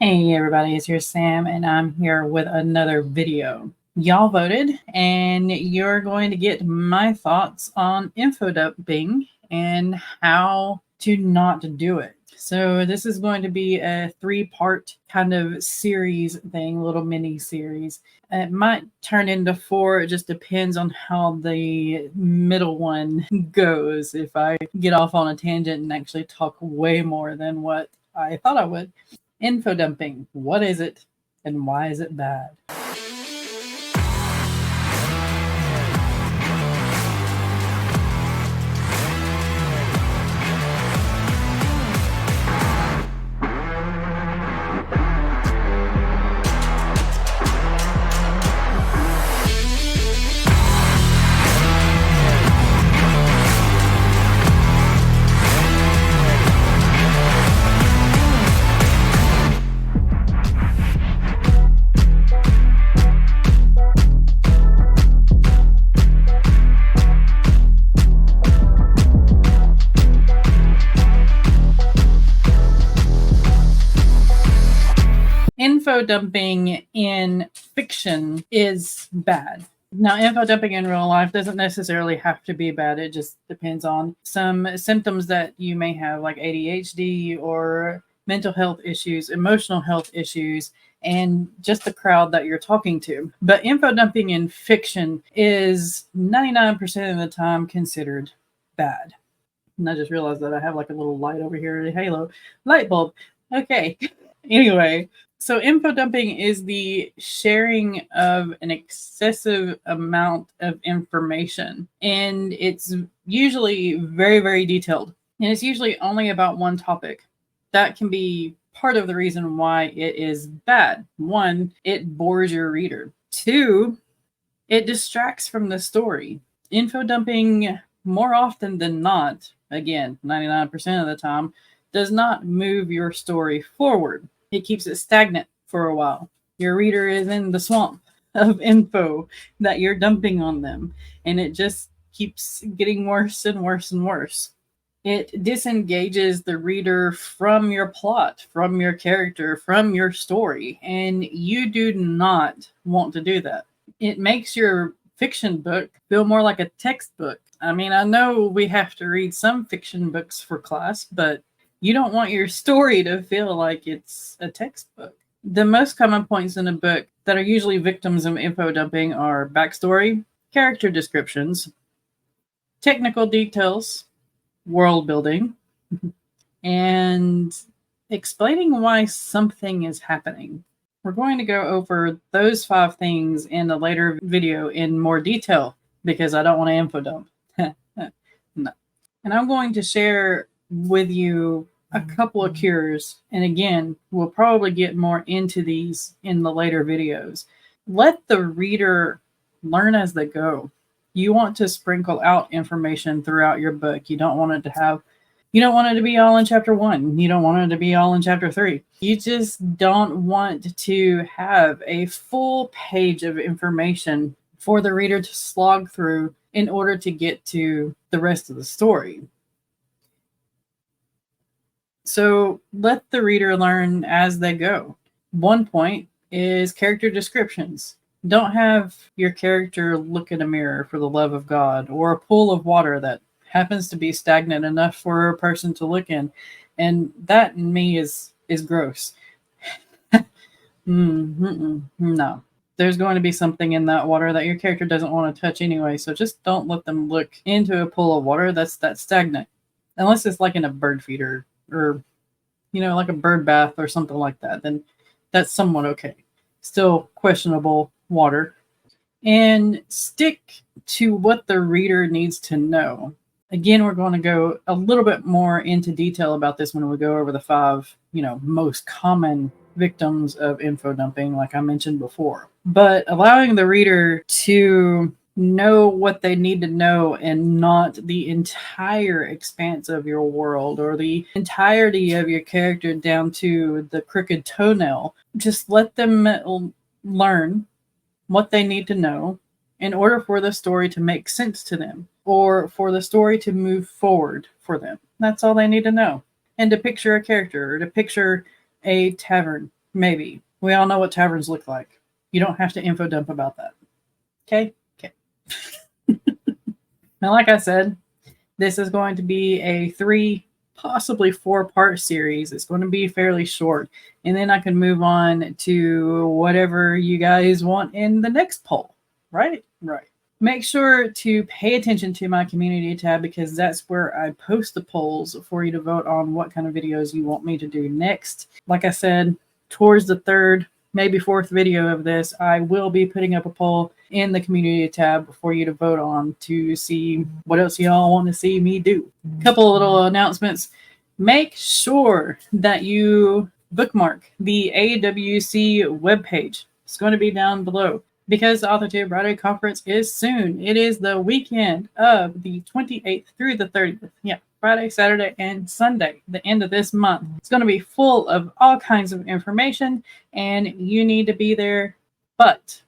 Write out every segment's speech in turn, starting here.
Hey everybody, it's your Sam, and I'm here with another video. Y'all voted, and you're going to get my thoughts on info dumping and how to not do it. So this is going to be a 3-part kind of series thing, little mini series. It might turn into 4. It just depends on how the middle one goes. If I get off on a tangent and actually talk way more than what I thought I would. Info dumping. What is it and why is it bad? Info dumping in fiction is bad. Now, info dumping in real life doesn't necessarily have to be bad. It just depends on some symptoms that you may have, like ADHD or mental health issues, emotional health issues, and just the crowd that you're talking to. But info dumping in fiction is 99% of the time considered bad. And I just realized that I have like a little light over here, a halo light bulb. Okay. Anyway, so info dumping is the sharing of an excessive amount of information, and it's usually very, very detailed, and it's usually only about one topic. That can be part of the reason why it is bad. 1, it bores your reader. 2, it distracts from the story. Info dumping, more often than not, again, 99% of the time, does not move your story forward. It keeps it stagnant for a while. Your reader is in the swamp of info that you're dumping on them, and it just keeps getting worse and worse and worse. It disengages the reader from your plot, from your character, from your story, and you do not want to do that. It makes your fiction book feel more like a textbook. I mean, I know we have to read some fiction books for class, but you don't want your story to feel like it's a textbook. The most common points in a book that are usually victims of info dumping are backstory, character descriptions, technical details, world building, and explaining why something is happening. We're going to go over those 5 things in a later video in more detail because I don't want to info dump. No. And I'm going to share with you a couple of cures. And again, we'll probably get more into these in the later videos. Let the reader learn as they go. You want to sprinkle out information throughout your book. You don't want it to be all in chapter 1. You don't want it to be all in chapter 3. You just don't want to have a full page of information for the reader to slog through in order to get to the rest of the story. So let the reader learn as they go. 1 point is character descriptions. Don't have your character look in a mirror, for the love of God, or a pool of water that happens to be stagnant enough for a person to look in. And that in me is gross. No. There's going to be something in that water that your character doesn't want to touch anyway, so just don't let them look into a pool of water that's stagnant. Unless it's like in a bird feeder or, like a bird bath or something like that, then that's somewhat okay. Still questionable water. And stick to what the reader needs to know. Again, we're going to go a little bit more into detail about this when we go over the 5, most common victims of info dumping, like I mentioned before. But allowing the reader to know what they need to know and not the entire expanse of your world or the entirety of your character down to the crooked toenail. Just let them learn what they need to know in order for the story to make sense to them or for the story to move forward for them. That's all they need to know. And to picture a character or to picture a tavern Maybe. We all know what taverns look like. You don't have to info dump about that. Okay? Okay. Now, like I said, this is going to be a 3, possibly 4-part series. It's going to be fairly short. And then I can move on to whatever you guys want in the next poll. Right? Right. Make sure to pay attention to my community tab, because that's where I post the polls for you to vote on what kind of videos you want me to do next. Like I said, towards the 3rd, maybe 4th video of this, I will be putting up a poll in the community tab for you to vote on to see what else y'all want to see me do. A couple of little announcements. Make sure that you bookmark the AWC webpage. It's going to be down below, because the AuthorTube Writer Conference is soon. It is the weekend of the 28th through the 30th. Yeah, Friday, Saturday, and Sunday, the end of this month. It's going to be full of all kinds of information, and you need to be there. But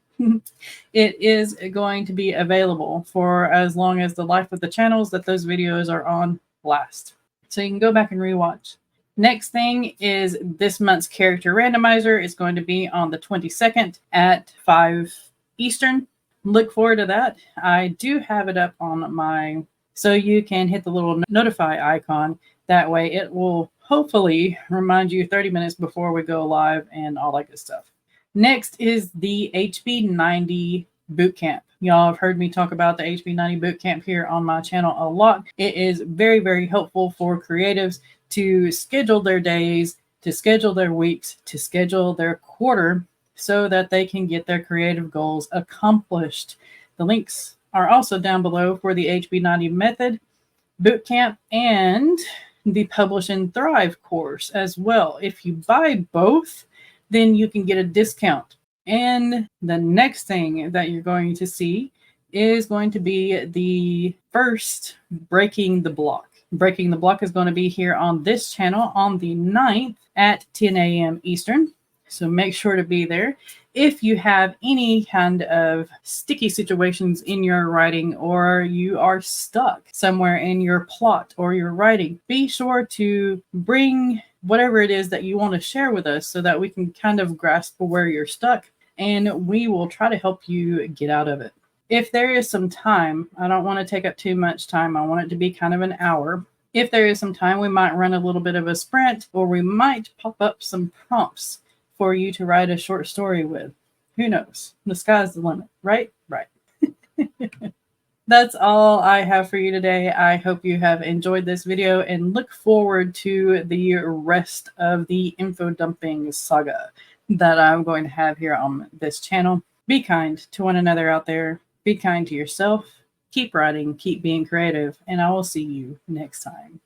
it is going to be available for as long as the life of the channels that those videos are on last. So you can go back and rewatch. Next thing is this month's character randomizer is going to be on the 22nd at 5 Eastern. Look forward to that. I do have it up on my, so you can hit the little notify icon. That way it will hopefully remind you 30 minutes before we go live and all that good stuff. Next is the HB90 Bootcamp. Y'all have heard me talk about the HB90 Bootcamp here on my channel a lot. It is very, very helpful for creatives to schedule their days, to schedule their weeks, to schedule their quarter, so that they can get their creative goals accomplished. The links are also down below for the HB90 Method Bootcamp and the Publish and Thrive course as well. If you buy both, then you can get a discount. And the next thing that you're going to see is going to be the first Breaking the Block. Breaking the Block is going to be here on this channel on the 9th at 10 a.m. Eastern. So make sure to be there. If you have any kind of sticky situations in your writing, or you are stuck somewhere in your plot or your writing, be sure to bring whatever it is that you want to share with us so that we can kind of grasp where you're stuck, and we will try to help you get out of it. If there is some time, I don't want to take up too much time. I want it to be kind of an hour. If there is some time, we might run a little bit of a sprint, or we might pop up some prompts for you to write a short story with. Who knows? The sky's the limit, right? Right. That's all I have for you today. I hope you have enjoyed this video and look forward to the rest of the info dumping saga that I'm going to have here on this channel. Be kind to one another out there. Be kind to yourself. Keep writing, keep being creative, and I will see you next time.